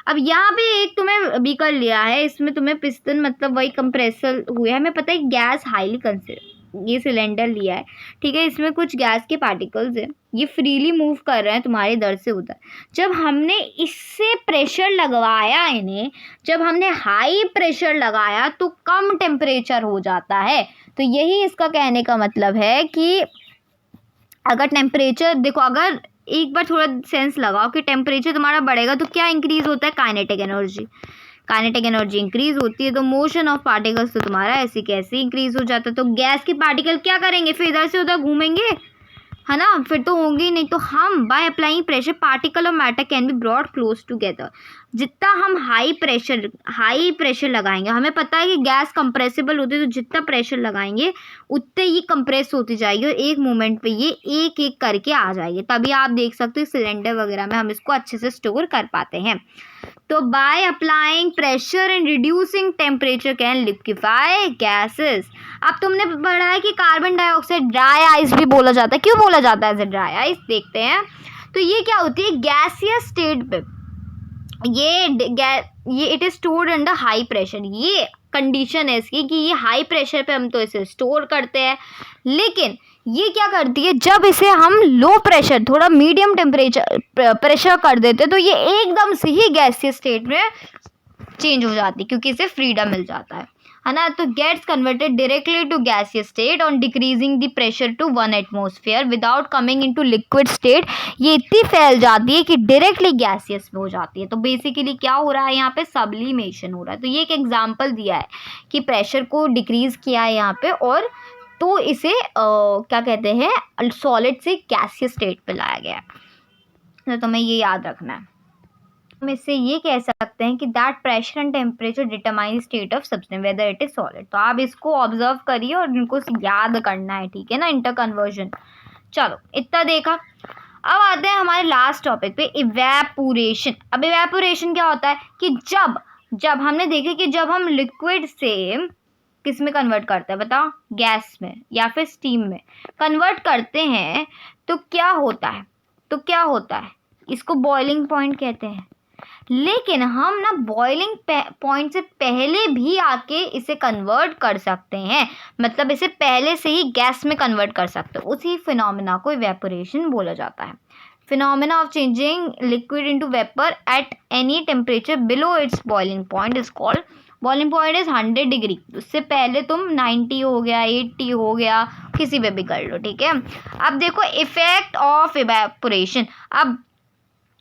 अब यहाँ पे एक तुम्हें बीकर लिया है, इसमें तुम्हें पिस्टन मतलब वही कंप्रेसर हुआ है, हमें पता है गैस हाईली कंसिडर, ये सिलेंडर लिया है, ठीक है। इसमें कुछ गैस के पार्टिकल्स हैं, ये फ्रीली मूव कर रहे हैं तुम्हारे इधर से उधर। जब हमने इससे प्रेशर लगवाया इन्हें, जब हमने हाई प्रेशर लगाया तो कम टेम्परेचर हो जाता है। तो यही इसका कहने का मतलब है कि अगर टेम्परेचर देखो, अगर एक बार थोड़ा सेंस लगाओ कि टेम्परेचर तुम्हारा बढ़ेगा तो क्या इंक्रीज होता है, काइनेटिक एनर्जी इंक्रीज होती है। तो मोशन ऑफ पार्टिकल्स तो तुम्हारा ऐसे कैसे इंक्रीज हो जाता है। तो गैस के पार्टिकल क्या करेंगे, फिर इधर से उधर घूमेंगे, है ना, फिर तो होंगे ही नहीं। तो हम by applying pressure particle of matter can be brought close together. जितना हम हाई प्रेशर लगाएंगे, हमें पता है कि गैस कंप्रेसिबल होती है, तो जितना प्रेशर लगाएंगे उतने ही कंप्रेस होती जाएगी और एक मोमेंट पे ये एक एक करके आ जाएगी। तभी आप देख सकते हो सिलेंडर वगैरह में हम इसको अच्छे से स्टोर कर पाते हैं। तो by applying pressure and reducing temperature can liquefy gases. अब तुमने पढ़ा है कि कार्बन डाइऑक्साइड ड्राई आइस भी बोला जाता है। क्यों बोला जाता है ड्राई आइस, देखते हैं। तो ये क्या होती है, गैसियस स्टेट पे ये it is stored under high pressure. ये कंडीशन है इसकी कि ये हाई प्रेशर पे हम तो इसे स्टोर करते हैं, लेकिन ये क्या करती है, जब इसे हम लो प्रेशर थोड़ा मीडियम प्रेशर कर देते हैं तो ये एकदम से ही गैसियस स्टेट में चेंज हो जाती है, क्योंकि इसे फ्रीडम मिल जाता है ना। तो gets converted directly to gaseous state on decreasing the pressure to 1 atmosphere without coming into liquid state. ये इतनी फैल जाती है कि डायरेक्टली गैसियस में हो जाती है। तो बेसिकली क्या हो रहा है, यहाँ पे सब्लिमेशन हो रहा है। तो ये एक एग्जाम्पल दिया है कि प्रेशर को डिक्रीज किया है यहाँ पे, और तो इसे क्या कहते हैं, सॉलिड से गैसियस स्टेट पे लाया गया है। तो तुम्हें ये याद रखना है। हम इससे ये कह सकते हैं कि that pressure and temperature determine state of substance whether it is solid. तो आप इसको ऑब्जर्व करिए और इनको याद करना है, ठीक है ना, इंटर कन्वर्जन। चलो इतना देखा, अब आते हैं हमारे लास्ट टॉपिक पे, इवेपोरेशन। अब इवेपोरेशन क्या होता है कि जब हमने देखा कि जब हम लिक्विड से किस में कन्वर्ट करते हैं, बताओ, गैस में या फिर स्टीम में कन्वर्ट करते हैं, तो क्या होता है, इसको बॉइलिंग पॉइंट कहते हैं। लेकिन हम ना बॉइलिंग पॉइंट से पहले भी आके इसे कन्वर्ट कर सकते हैं, मतलब इसे पहले से ही गैस में कन्वर्ट कर सकते हैं। उसी फिनोमेना को इवेपोरेशन बोला जाता है। Phenomena of changing liquid into vapour at any temperature below it's boiling point is called, boiling point is 100 degree. उससे पहले तुम 90 हो गया, 80 हो गया, किसी पे भी कर लो, ठीक है। अब देखो इफेक्ट ऑफ इवेपोरेशन। अब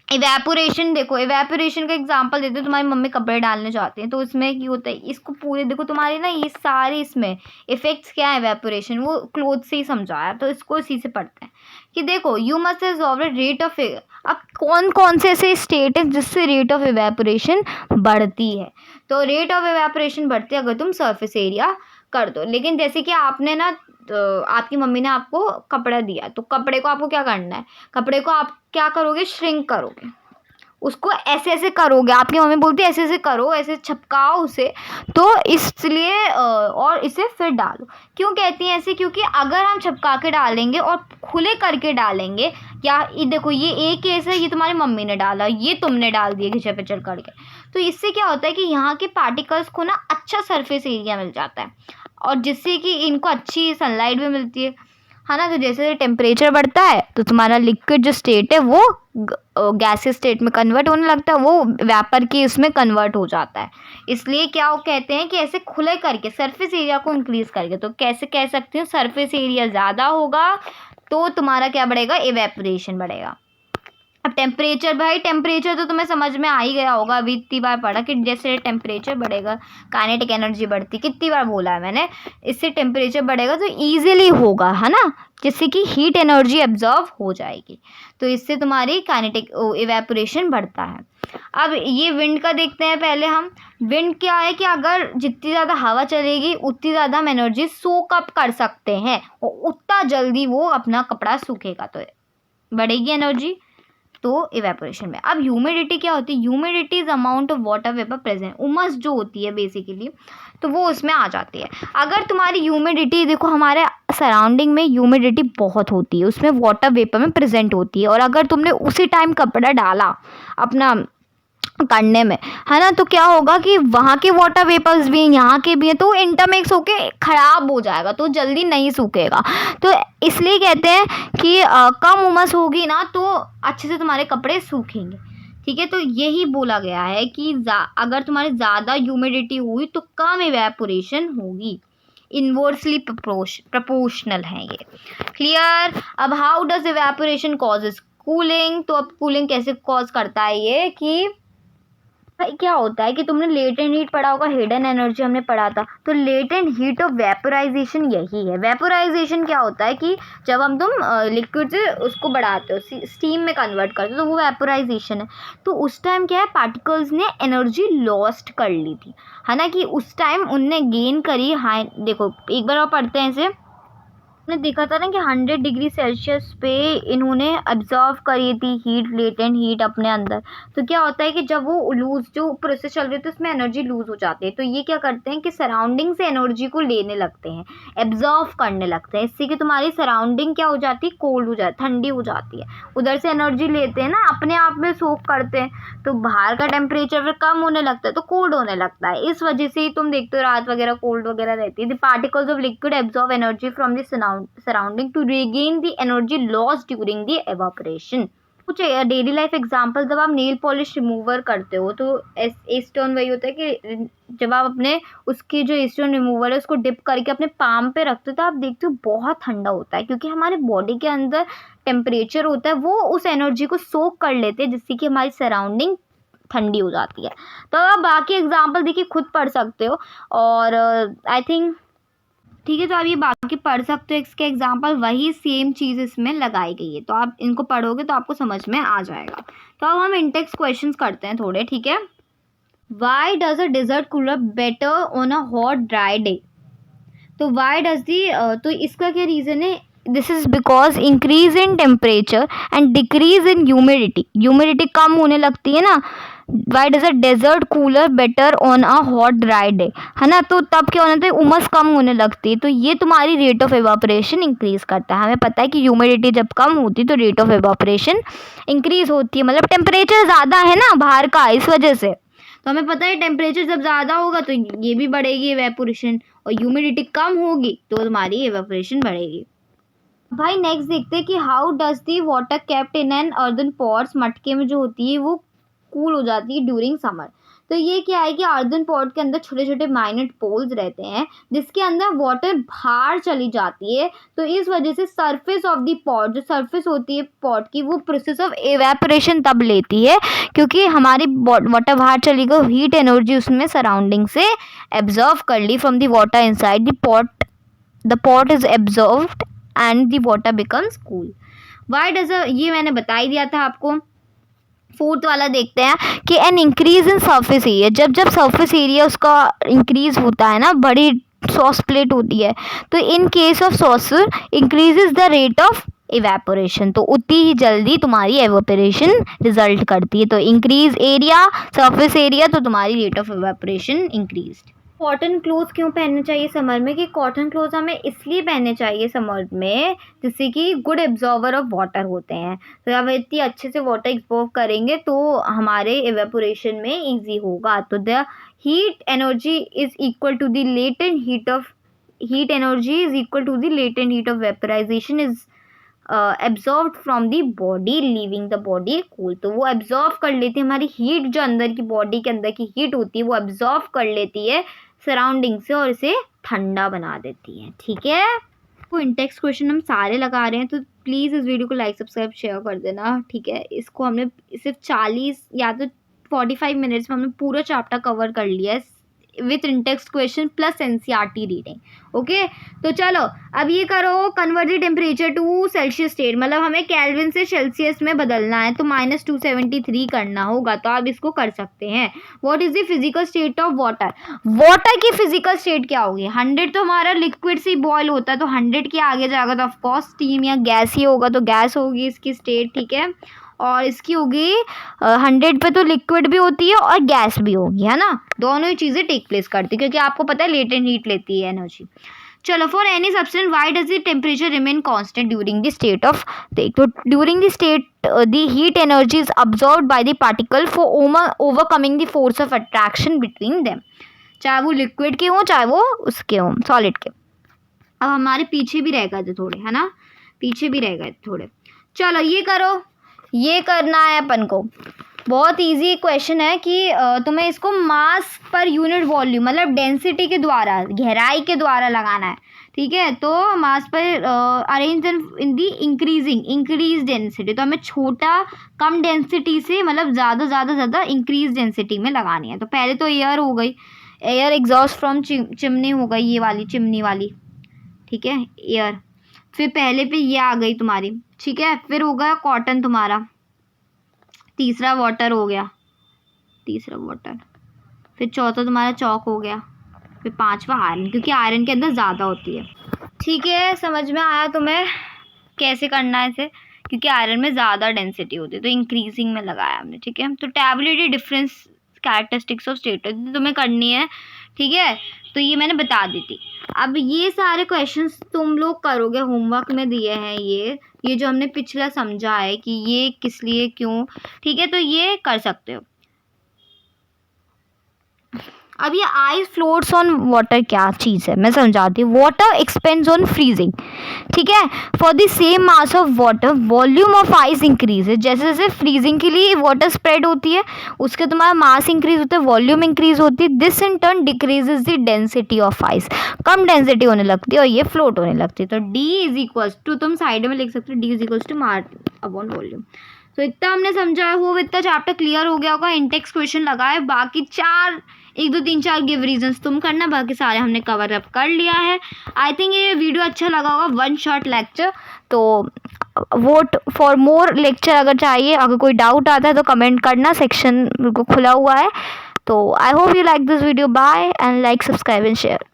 इवेपोरेशन देखो, इवेपोरेशन का एग्जांपल देते हो, तुम्हारी मम्मी कपड़े डालने जाती हैं तो इसमें क्या होता है, इसको पूरे देखो तुम्हारे ना ये सारे इसमें इफेक्ट्स क्या है इवेपोरेशन, वो क्लोथ से ही समझाया, तो इसको इसी से पढ़ते हैं कि देखो you must observe rate of. अब कौन कौन से ऐसे स्टेट है जिससे रेट ऑफ इवेपोरेशन बढ़ती है। तो रेट ऑफ इवेपोरेशन बढ़ती है अगर तुम सरफेस एरिया कर दो। लेकिन जैसे कि आपने ना, तो आपकी मम्मी ने आपको कपड़ा दिया, तो कपड़े को आपको क्या करना है, कपड़े को आप क्या करोगे, श्रिंक करोगे, उसको ऐसे ऐसे करोगे। आपकी मम्मी बोलती है ऐसे ऐसे करो, ऐसे छपकाओ उसे, तो इसलिए और इसे फिर डालो। क्यों कहती हैं ऐसे, क्योंकि अगर हम छपका के डालेंगे और खुले करके डालेंगे, या ये देखो ये एक केस है, ये तुम्हारी मम्मी ने डाला, ये तुमने डाल दिया घिचा पिचर करके, तो इससे क्या होता है कि यहाँ के पार्टिकल्स को ना अच्छा सरफेस एरिया मिल जाता है, और जिससे कि इनको अच्छी सनलाइट भी मिलती है ना। तो जैसे टेम्परेचर बढ़ता है तो तुम्हारा लिक्विड जो स्टेट है वो गैसेस स्टेट में कन्वर्ट होने लगता है, वो वेपर की इसमें कन्वर्ट हो जाता है। इसलिए क्या वो कहते हैं कि ऐसे खुले करके सरफेस एरिया को इंक्रीज करके, तो कैसे कह सकते हो, सरफेस एरिया ज़्यादा होगा तो तुम्हारा क्या बढ़ेगा, इवेपोरेशन बढ़ेगा। अब टेम्परेचर, भाई टेम्परेचर तो तुम्हें समझ में आ ही गया होगा, अभी इतनी बार पढ़ा कि जैसे टेम्परेचर बढ़ेगा काइनेटिक एनर्जी बढ़ती, कितनी बार बोला है मैंने। इससे टेम्परेचर बढ़ेगा तो ईजिली होगा, है ना, जिससे कि हीट एनर्जी एब्जॉर्व हो जाएगी, तो इससे तुम्हारी काइनेटिक इवेपोरेशन बढ़ता है। अब ये विंड का देखते हैं पहले हम। विंड क्या है कि अगर जितनी ज़्यादा हवा चलेगी उतनी ज़्यादा हम एनर्जी सोक अप कर सकते हैं और उतना जल्दी वो अपना कपड़ा सूखेगा, तो बढ़ेगी एनर्जी तो इवेपोरेशन में। अब ह्यूमिडिटी क्या होती है, humidity is amount of water vapour present, उमस जो होती है बेसिकली, तो वो उसमें आ जाती है। अगर तुम्हारी ह्यूमिडिटी, देखो हमारे सराउंडिंग में ह्यूमिडिटी बहुत होती है, उसमें वाटर वेपर में प्रेजेंट होती है, और अगर तुमने उसी टाइम कपड़ा डाला अपना करने में, है ना, तो क्या होगा कि वहाँ के वाटर वेपर्स भी हैं, यहाँ के भी हैं, तो इंटरमिक्स होके ख़राब हो जाएगा, तो जल्दी नहीं सूखेगा। तो इसलिए कहते हैं कि कम उमस होगी ना तो अच्छे से तुम्हारे कपड़े सूखेंगे, ठीक है। तो यही बोला गया है कि अगर तुम्हारी ज़्यादा ह्यूमिडिटी हुई तो कम इवेपोरेशन होगी, इन्वर्सली प्रोपोर्शनल है ये, क्लियर। अब how does evaporation causes cooling, तो अब कूलिंग कैसे कॉज करता है ये कि भाई क्या होता है कि तुमने लेटेंट हीट पढ़ा होगा, हिडन एनर्जी हमने पढ़ा था, तो लेटेंट हीट ऑफ वेपोराइजेशन यही है। वेपोराइजेशन क्या होता है कि जब हम तुम लिक्विड से उसको बढ़ाते हो, स्टीम में कन्वर्ट करते हो, तो वो वेपोराइजेशन है। तो उस टाइम क्या है, पार्टिकल्स ने एनर्जी लॉस्ट कर ली थी, है ना, कि उस टाइम उनने गेन करी हाई। देखो एक बार और पढ़ते हैं इसे, ने देखा था ना कि 100 डिग्री सेल्सियस पे इन्होंने अब्जॉर्व करी थी हीट, लेटेंट हीट अपने अंदर। तो क्या होता है कि जब वो लूज जो प्रोसेस चल रही है तो उसमें एनर्जी लूज हो जाती है, तो ये क्या करते हैं कि सराउंडिंग से एनर्जी को लेने लगते हैं, एब्जॉर्व करने लगते हैं, इससे कि तुम्हारी सराउंडिंग क्या हो जाती है, कोल्ड हो जाती, ठंडी हो जाती है। उधर से एनर्जी लेते हैं ना, अपने आप में सोक करते हैं, तो बाहर का टेम्परेचर फिर कम होने लगता है तो कोल्ड होने लगता है। इस वजह से ही तुम देखते हो रात वगैरह कोल्ड वगैरह रहती है। The particles of liquid absorb energy from the surrounding to regain the energy lost during the evaporation। कुछ डेली लाइफ एग्जांपल, जब आप नेल पॉलिश रिमूवर करते हो तो एस्टोन वही होता है कि जब आप अपने उसकी जो एस्टोन रिमूवर है उसको डिप करके अपने पाम पे रखते हो तो आप देखते हो बहुत ठंडा होता है, क्योंकि हमारे बॉडी के अंदर टेम्परेचर होता है वो उस एनर्जी को सोक कर लेते हैं, जिससे कि हमारी सराउंडिंग ठंडी हो जाती है। तो आप बाकी एग्जाम्पल देखिए खुद पढ़ सकते हो, और आई थिंक ठीक है, तो आप ये बाकी पढ़ सकते हो, इसके एग्जाम्पल वही सेम चीज़ इसमें लगाई गई है, तो आप इनको पढ़ोगे तो आपको समझ में आ जाएगा। तो अब हम इंटेक्स क्वेश्चंस करते हैं थोड़े, ठीक है। Why does a desert cooler better on a hot dry day, तो वाई डज दी, तो इसका क्या रीज़न है, this is because increase in temperature and decrease in humidity, humidity कम होने लगती है ना। Why does a desert cooler better on a hot dry day, है ना, तो तब क्या होना था, उमस कम होने लगती है, तो ये तुम्हारी रेट ऑफ एवापोरेशन इंक्रीज करता है। हमें पता है कि ह्यूमिडिटी जब कम होती है तो रेट ऑफ एवापोरेशन इंक्रीज होती है, मतलब टेम्परेचर ज़्यादा है ना बाहर का, इस वजह से। तो हमें पता है टेम्परेचर जब ज़्यादा होगा तो ये भी बढ़ेगी एवेपोरेशन, और ह्यूमिडिटी कम होगी तो तुम्हारी एवेपोरेशन बढ़ेगी। भाई नेक्स्ट देखते हैं कि how does the water kept in an earthen pots, मटके में जो होती है वो कूल हो जाती है ड्यूरिंग समर। तो ये क्या है कि अर्दन पॉट के अंदर छोटे छोटे माइनट पोल्स रहते हैं जिसके अंदर वाटर बाहर चली जाती है, तो इस वजह से सरफेस ऑफ द पॉट, जो सरफेस होती है पॉट की, वो प्रोसेस ऑफ एवेपोरेशन तब लेती है क्योंकि हमारी वाटर बाहर चली गई, हीट एनर्जी उसमें सराउंडिंग से एब्जॉर्व कर ली from the water inside the pot, the pot is absorbed and the water becomes cool. Why does, ये मैंने बता ही दिया था आपको। फोर्थ वाला देखते हैं कि an increase in surface area, जब जब सरफेस एरिया उसका इंक्रीज होता है ना, बड़ी सॉस प्लेट होती है, तो in case of saucer increases the rate of evaporation, तो उतनी ही जल्दी तुम्हारी एवेपोरेशन रिजल्ट करती है। तो इंक्रीज एरिया, सरफेस एरिया, तो तुम्हारी rate of evaporation increase. Cotton cloth क्यों पहनने चाहिए समर में, कि कॉटन क्लोथ हमें इसलिए पहनने चाहिए समर में जिससे कि गुड एब्जॉर्वर ऑफ वाटर होते हैं, तो जब इतनी अच्छे से वाटर एब्जॉर्व करेंगे तो हमारे एवेपोरेशन में इजी होगा। तो the heat energy is equal to the latent heat of heat energy is equal to the latent heat of vaporization is absorb from the body leaving the body cool. तो वो absorb कर लेती है हमारी heat, जो अंदर की body के अंदर की हीट होती है वो एब्जॉर्व कर लेती है सराउंडिंग से और इसे ठंडा बना देती है। ठीक है, को इंटेक्स क्वेश्चन हम सारे लगा रहे हैं, तो प्लीज़ इस वीडियो को लाइक सब्सक्राइब शेयर कर देना। ठीक है, इसको हमने सिर्फ 40 या तो 45 मिनट्स में हमने पूरा चैप्टर कवर कर लिया है with intext question plus NCERT reading. Okay, तो चलो अब ये करो, convert the temperature to Celsius state, मतलब हमें केल्विन से सेल्सियस में बदलना है तो -273 करना होगा। तो आप इसको कर सकते हैं। What is the physical state of water, water की फिजिकल स्टेट क्या होगी? 100 तो हमारा लिक्विड से बॉयल होता है, तो 100 के आगे जाएगा तो ऑफकोर्स स्टीम या गैस ही होगा, तो गैस होगी इसकी स्टेट। ठीक है, और इसकी होगी 100 पे तो लिक्विड भी होती है और गैस भी होगी, है ना, दोनों ही चीज़ें टेक प्लेस करती है, क्योंकि आपको पता है लेटेंट हीट लेती है एनर्जी। चलो, for any substance why does the temperature remain constant during the state of, तो during the state the heat energy is absorbed by the particle for overcoming the force of attraction between them, चाहे वो liquid के हों चाहे वो उसके हों solid के। अब हमारे पीछे भी रह गए थे थोड़े, है ना, पीछे भी रह गए थोड़े। चलो ये करो, ये करना है अपन को, बहुत इजी क्वेश्चन है कि तुम्हें इसको मास पर यूनिट वॉल्यूम मतलब डेंसिटी के द्वारा, गहराई के द्वारा लगाना है। ठीक है, तो मास पर arrange in the increase density, तो हमें छोटा कम डेंसिटी से मतलब ज़्यादा इंक्रीज डेंसिटी में लगानी है। तो पहले तो एयर हो गई, एयर एग्जॉस्ट फ्रॉम चिमनी हो गई, ये वाली चिमनी वाली। ठीक है, एयर, फिर पहले पे ये आ गई तुम्हारी। ठीक है, फिर हो गया कॉटन तुम्हारा, तीसरा वाटर हो गया, तीसरा वाटर, फिर चौथा तुम्हारा चौक हो गया, फिर पांचवा आयरन, क्योंकि आयरन के अंदर ज़्यादा होती है। ठीक है, समझ में आया तुम्हें कैसे करना है इसे, क्योंकि आयरन में ज़्यादा डेंसिटी होती है, तो इंक्रीजिंग में लगाया हमने। ठीक है, तो टैबलेटी डिफरेंस कैरेक्टरिस्टिक्स ऑफ स्टेटस तुम्हें करनी है। ठीक है, तो ये मैंने बता दी थी। अब ये सारे क्वेश्चंस तुम लोग करोगे, होमवर्क में दिए हैं ये जो हमने पिछला समझा है कि ये किस लिए क्यों। ठीक है, तो ये कर सकते हो। अब ये आइस फ्लोट्स ऑन वाटर क्या चीज़ है मैं समझाती हूँ। Water expends on freezing. ठीक है, for the same mass of water volume of ice increase है, जैसे जैसे फ्रीजिंग के लिए वाटर स्प्रेड होती है उसके तुम्हारा मास इंक्रीज होता है, वॉल्यूम इंक्रीज होती है। This in turn decreases the density of ice, come density होने लगती है और ये फ्लोट होने लगती है। तो D इज इक्वल्स टू, तुम साइड में लिख सकते हो, D is equals to mass upon volume. तो इतना हमने समझा हो, इतना चैप्टर क्लियर हो गया होगा। इंटेक्स क्वेश्चन लगाए, बाकी 1 2 3 4 गिव रीजंस तुम करना, बाकी सारे हमने कवर अप कर लिया है। आई थिंक ये वीडियो अच्छा लगा होगा, 1 शॉर्ट लेक्चर। तो वोट फॉर मोर लेक्चर अगर चाहिए, अगर कोई डाउट आता है तो कमेंट करना, सेक्शन खुला हुआ है। तो I hope you like this video, bye and like subscribe and share.